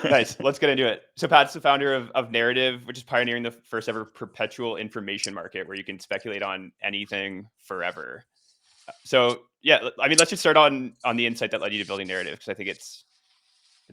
Nice. Let's get into it. So Pat's the founder of Narrative, which is pioneering the first ever perpetual information market where you can speculate on anything forever. So yeah, I mean, let's just start on the insight that led you to building Narrative, because I think it's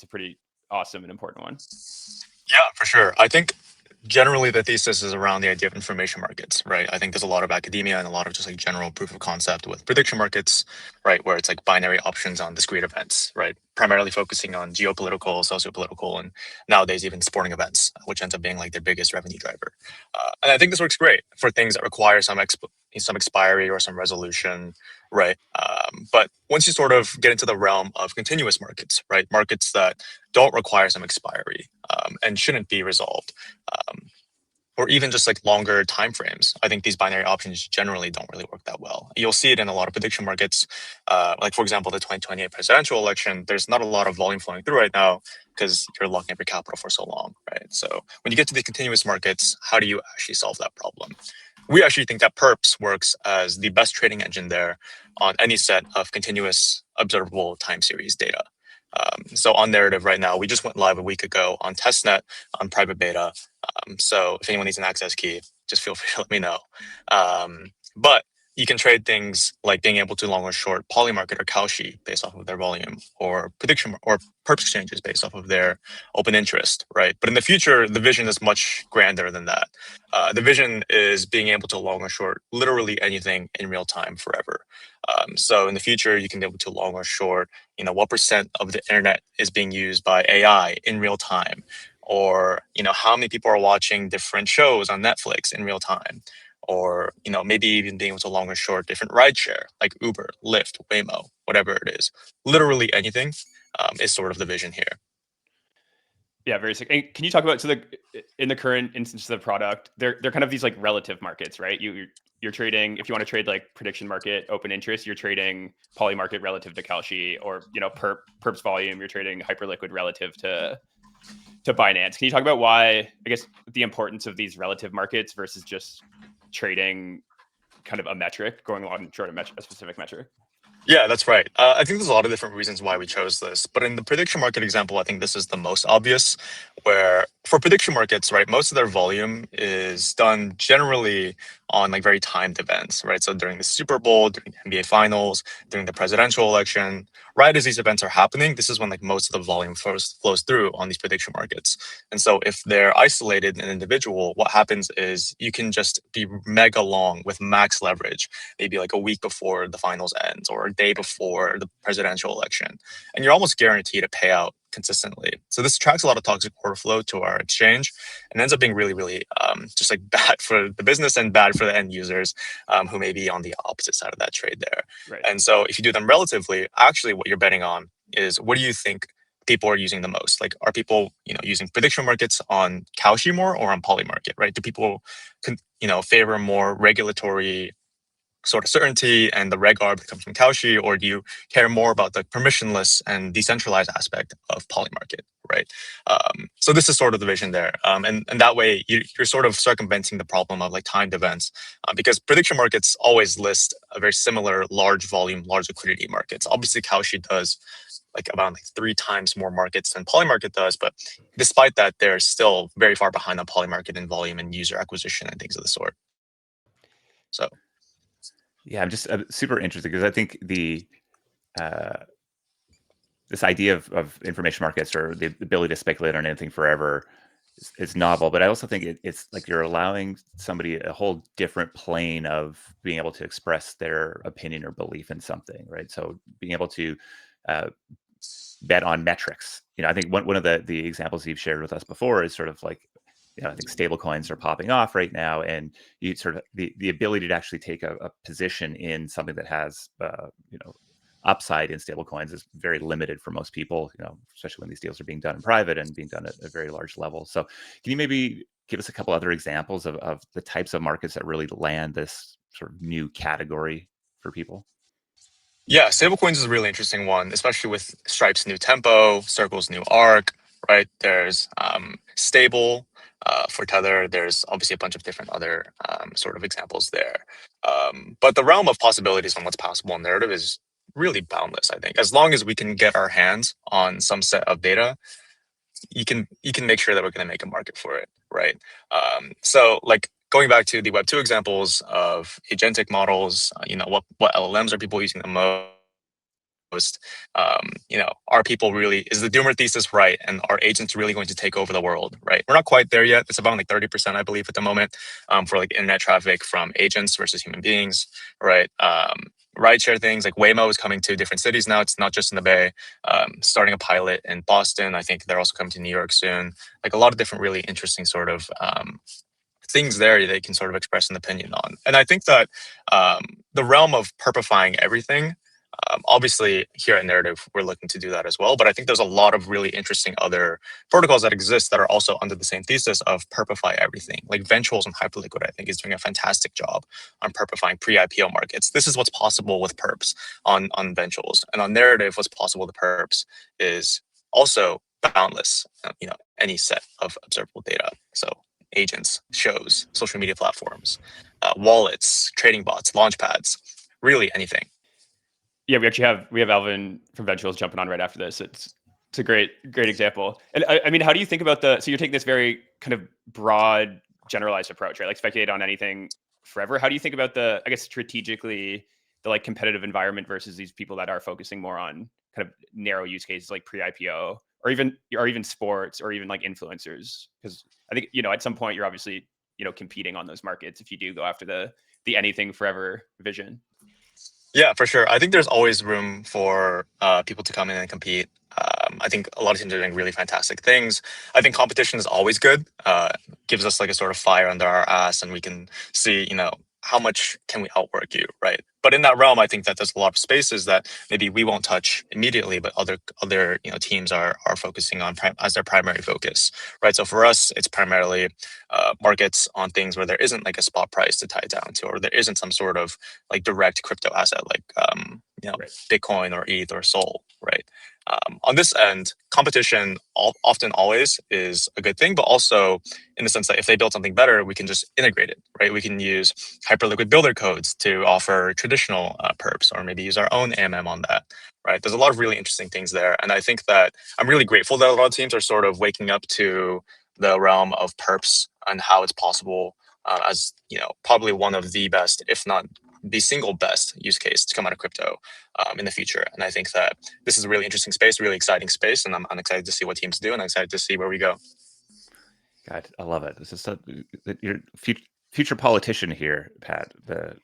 a pretty awesome and important one. Yeah, for sure. I think generally the thesis is around the idea of information markets, right? I think there's a lot of academia and a lot of just like general proof of concept with prediction markets, right? Where it's like binary options on discrete events, right? Primarily focusing on geopolitical, sociopolitical, and nowadays even sporting events, which ends up being like their biggest revenue driver. And I think this works great for things that require some expiry or some resolution, right? But once you sort of get into the realm of continuous markets, right? Markets that don't require some expiry and shouldn't be resolved, um, or even just like longer time frames. I think these binary options generally don't really work that well. You'll see it in a lot of prediction markets. Like for example, the 2028 presidential election, there's not a lot of volume flowing through right now because you're locking up your capital for so long, right? So when you get to the continuous markets, how do you actually solve that problem? We actually think that perps works as the best trading engine there on any set of continuous observable time series data. So on Narrative right now, we just went live a week ago on testnet on private beta. So if anyone needs an access key, just feel free to let me know. But you can trade things like being able to long or short Polymarket or Kalshi based off of their volume, or prediction or perps exchanges based off of their open interest, right? But in the future, the vision is much grander than that. The vision is being able to long or short literally anything in real time forever. So in the future, you can be able to long or short, what percent of the internet is being used by AI in real time, or how many people are watching different shows on Netflix in real time, or maybe even being able to long or short different rideshare like Uber, Lyft, Waymo, whatever it is. Literally anything is sort of the vision here. Yeah, very sick. And can you talk about, so in the current instance of the product, they're kind of these like relative markets, right? You're trading, if you want to trade like prediction market open interest, you're trading poly market relative to Kalshi, or perps volume, you're trading hyperliquid relative to Binance. Can you talk about why, I guess, the importance of these relative markets versus just trading kind of a metric, going along short a specific metric? Yeah, that's right. I think there's a lot of different reasons why we chose this, but in the prediction market example, I think this is the most obvious. Where for prediction markets, right, most of their volume is done generally on like very timed events, right? So during the Super Bowl, during the NBA Finals, during the presidential election, right as these events are happening, this is when like most of the volume flows through on these prediction markets. And so if they're isolated and individual, what happens is you can just be mega long with max leverage, maybe like a week before the finals ends or a day before the presidential election. And you're almost guaranteed a payout consistently. So this attracts a lot of toxic order flow to our exchange and ends up being really, really just like bad for the business and bad for the end users who may be on the opposite side of that trade there. Right. And so if you do them relatively, actually what you're betting on is, what do you think people are using the most? Like, are people, using prediction markets on Kalshi more or on Poly market, right? Do people, favor more regulatory sort of certainty and the reg arb that comes from Kalshi, or do you care more about the permissionless and decentralized aspect of Polymarket, right? So this is sort of the vision there, and that way you're sort of circumventing the problem of like timed events, because prediction markets always list a very similar large volume, large liquidity markets. Obviously, Kalshi does like about like 3 times more markets than Polymarket does, but despite that, they're still very far behind on Polymarket in volume and user acquisition and things of the sort. So. Yeah, I'm just super interested because I think uh, this idea of information markets or the ability to speculate on anything forever is novel. But I also think it's like you're allowing somebody a whole different plane of being able to express their opinion or belief in something, right? So being able to uh, bet on metrics. I think one of the examples you've shared with us before is sort of like, I think stable coins are popping off right now, and you sort of the ability to actually take a position in something that has upside in stable coins is very limited for most people, especially when these deals are being done in private and being done at a very large level. So can you maybe give us a couple other examples of the types of markets that really land this sort of new category for people? Yeah, stablecoins is a really interesting one, especially with Stripe's new tempo, Circle's new arc, right? There's stable for Tether. There's obviously a bunch of different other sort of examples there. But the realm of possibilities on what's possible in Narrative is really boundless, I think. As long as we can get our hands on some set of data, you can make sure that we're going to make a market for it, right? So like going back to the Web2 examples of agentic models, what LLMs are people using the most? Are people really, is the doomer thesis right? And are agents really going to take over the world, right? We're not quite there yet. It's about like 30%, I believe, at the moment, for like internet traffic from agents versus human beings, right? Rideshare things like Waymo is coming to different cities now. It's not just in the Bay. Starting a pilot in Boston. I think they're also coming to New York soon. Like a lot of different really interesting sort of things there they can sort of express an opinion on. And I think that the realm of perpifying everything, obviously here at Narrative, we're looking to do that as well. But I think there's a lot of really interesting other protocols that exist that are also under the same thesis of perpify everything. Like Ventrals and Hyperliquid, I think, is doing a fantastic job on perpifying pre-IPO markets. This is what's possible with perps on Ventrals. And on Narrative, what's possible with perps is also boundless, any set of observable data. So agents, shows, social media platforms, wallets, trading bots, launchpads, really anything. Yeah, we have Alvin from Ventrals jumping on right after this. It's a great example. And I mean, how do you think about so you're taking this very kind of broad, generalized approach, right? Like speculate on anything forever. How do you think about I guess strategically, the like competitive environment versus these people that are focusing more on kind of narrow use cases like pre-IPO or even sports or even like influencers? Because I think, at some point you're obviously, competing on those markets if you do go after the anything forever vision. Yeah, for sure. I think there's always room for people to come in and compete. I think a lot of teams are doing really fantastic things. I think competition is always good. Gives us like a sort of fire under our ass, and we can see, how much can we outwork you, right? But in that realm, I think that there's a lot of spaces that maybe we won't touch immediately, but other teams are focusing on as their primary focus, right? So for us, it's primarily markets on things where there isn't like a spot price to tie it down to, or there isn't some sort of like direct crypto asset like Right. Bitcoin or ETH or Sol, right? On this end, competition often always is a good thing, but also in the sense that if they build something better, we can just integrate it, right? We can use Hyperliquid builder codes to offer traditional perps, or maybe use our own AMM on that, right? There's a lot of really interesting things there. And I think that I'm really grateful that a lot of teams are sort of waking up to the realm of perps and how it's possible as, probably one of the best, if not the single best use case to come out of crypto in the future. And I think that this is a really interesting space, really exciting space, and I'm excited to see what teams do, and I'm excited to see where we go. God, I love it. This is your future politician here, Pat. The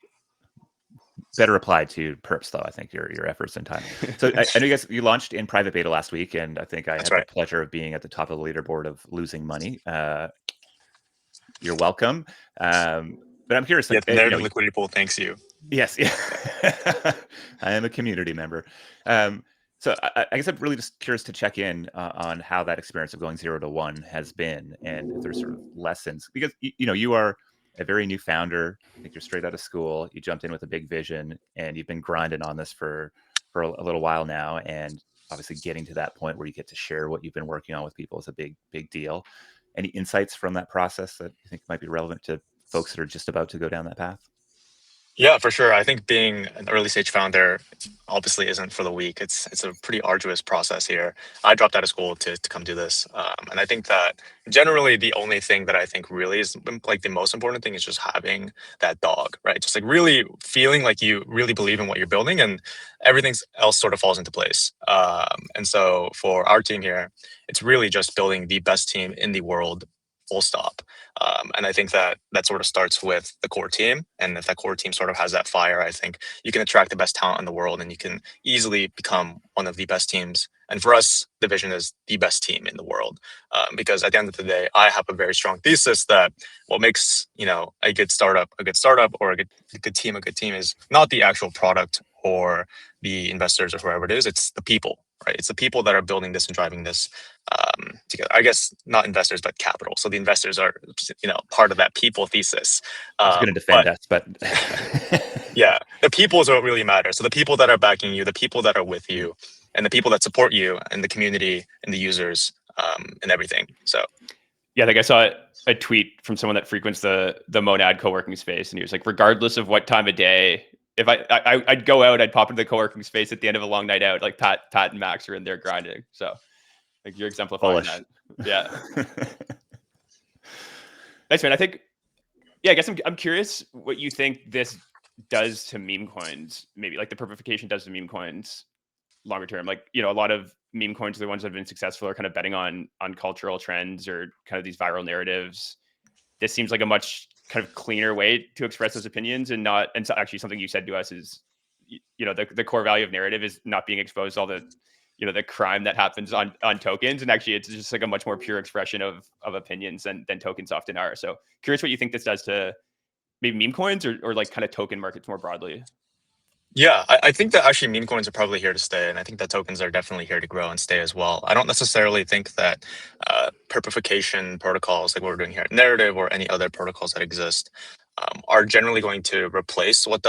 better applied to perps, though. I think your efforts and time. So I know you launched in private beta last week, and I think I had the pleasure of being at the top of the leaderboard of losing money. You're welcome. But I'm curious. Yeah, the Narrative Liquidity Pool thanks you. Yes, yeah. I am a community member. So I guess I'm really just curious to check in on how that experience of going 0 to 1 has been, and if there's sort of lessons, because you are a very new founder. I think you're straight out of school. You jumped in with a big vision, and you've been grinding on this for a little while now. And obviously, getting to that point where you get to share what you've been working on with people is a big deal. Any insights from that process that you think might be relevant to folks that are just about to go down that path? Yeah, for sure. I think being an early stage founder obviously isn't for the weak. It's a pretty arduous process here. I dropped out of school to come do this. And I think that generally the only thing that I think really is like the most important thing is just having that dog, right? Just like really feeling like you really believe in what you're building, and everything else sort of falls into place. And so for our team here, it's really just building the best team in the world, full stop. And I think that sort of starts with the core team. And if that core team sort of has that fire, I think you can attract the best talent in the world, and you can easily become one of the best teams. And for us, the vision is the best team in the world. Because at the end of the day, I have a very strong thesis that what makes, a good startup, or a good team is not the actual product or the investors or whoever it is. It's the people, right? It's the people that are building this and driving this together. I guess not investors, but capital. So the investors are, part of that people thesis. I was going to defend us, but yeah, the people is what really matters. So the people that are backing you, the people that are with you, and the people that support you, and the community, and the users, and everything. So yeah, like I saw a tweet from someone that frequents the Monad co-working space, and he was like, regardless of what time of day, if I'd go out, I'd pop into the co-working space at the end of a long night out, like Pat and Max are in there grinding. So Like you're exemplifying Bullish. that. Yeah. Nice, man. I think, yeah, I guess I'm curious what you think this does to meme coins, maybe like the purification does to meme coins longer term. Like, you know, a lot of meme coins are the ones that have been successful are kind of betting on cultural trends or kind of these viral narratives. This seems like a much kind of cleaner way to express those opinions, and not, and so actually something you said to us is, you know, the core value of narrative is not being exposed to all the, you know, the crime that happens on tokens. And actually it's just like a much more pure expression of opinions than tokens often are. So curious what you think this does to maybe meme coins or like kind of token markets more broadly. Yeah, I think that actually meme coins are probably here to stay, and I think that tokens are definitely here to grow and stay as well. I don't necessarily think that perpetuation protocols like what we're doing here at Narrative or any other protocols that exist are generally going to replace what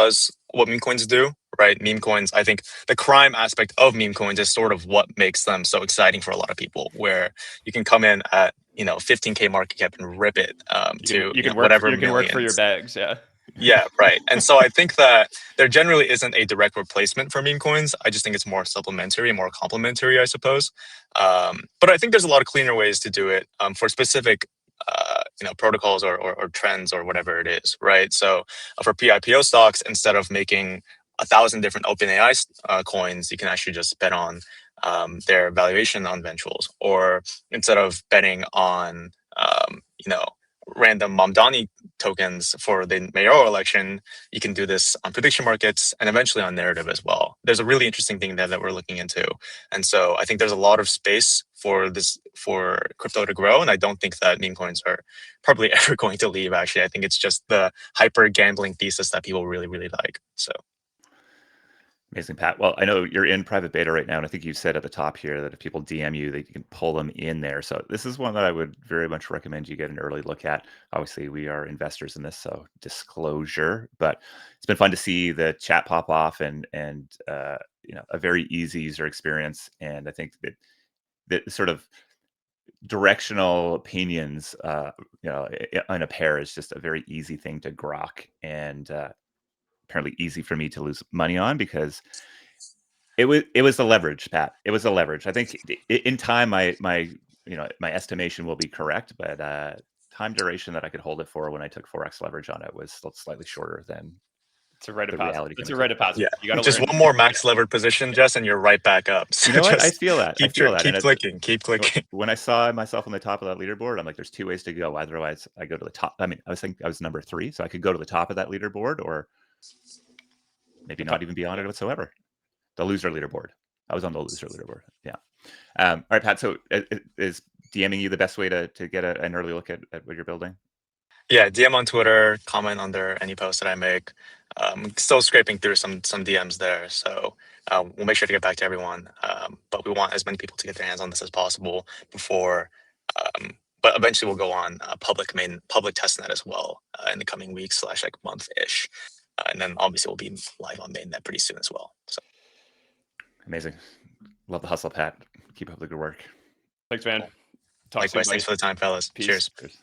meme coins do, right? Meme coins, I think the crime aspect of meme coins is sort of what makes them so exciting for a lot of people, where you can come in at 15K market cap and rip it to you can work whatever you can work for your millions. bags. Yeah. Yeah, right. And so I think that there generally isn't a direct replacement for meme coins. I just think it's more supplementary, more complementary, I suppose. But I think there's a lot of cleaner ways to do it for specific, protocols or trends or whatever it is, right? So for pre-IPO stocks, instead of making 1,000 different OpenAI coins, you can actually just bet on their valuation on eventuals, or instead of betting on, random Mamdani tokens for the mayoral election, you can do this on prediction markets and eventually on narrative as well. There's a really interesting thing there that we're looking into. And so I think there's a lot of space for crypto to grow. And I don't think that meme coins are probably ever going to leave, actually. I think it's just the hyper gambling thesis that people really, really like. So Amazing, Pat. Well, I know you're in private beta right now, and I think you said at the top here that if people DM you, that you can pull them in there. So this is one that I would very much recommend you get an early look at. Obviously, we are investors in this, so disclosure. But it's been fun to see the chat pop off and a very easy user experience. And I think that sort of directional opinions, in a pair is just a very easy thing to grok, and apparently easy for me to lose money on because it was the leverage, Pat. It was the leverage. I think in time, my estimation will be correct, but time duration that I could hold it for when I took 4x leverage on it was slightly shorter than It's a rite of the passage. reality. It's a rite of passage. yeah, You got to just learn. one more max levered position, Jess, and you're right back up. So You know what? I just feel that. keep clicking. When I saw myself on the top of that leaderboard, I'm like, there's two ways to go. Otherwise, I go to the top. I mean, I was number 3, so I could go to the top of that leaderboard, or maybe not even be on it whatsoever. The loser leaderboard. I was on the loser leaderboard. Yeah. All right, Pat. So is DMing you the best way to get an early look at what you're building? Yeah, DM on Twitter, comment under any post that I make. Still scraping through some DMs there, so we'll make sure to get back to everyone. But we want as many people to get their hands on this as possible before. But eventually, we'll go on public testnet as well in the coming weeks / month ish, and then obviously we'll be live on mainnet pretty soon as well. So amazing. Love the hustle, Pat. Keep up the good work. Thanks, man. likewise, thanks for the time, fellas. Peace. Cheers. Cheers.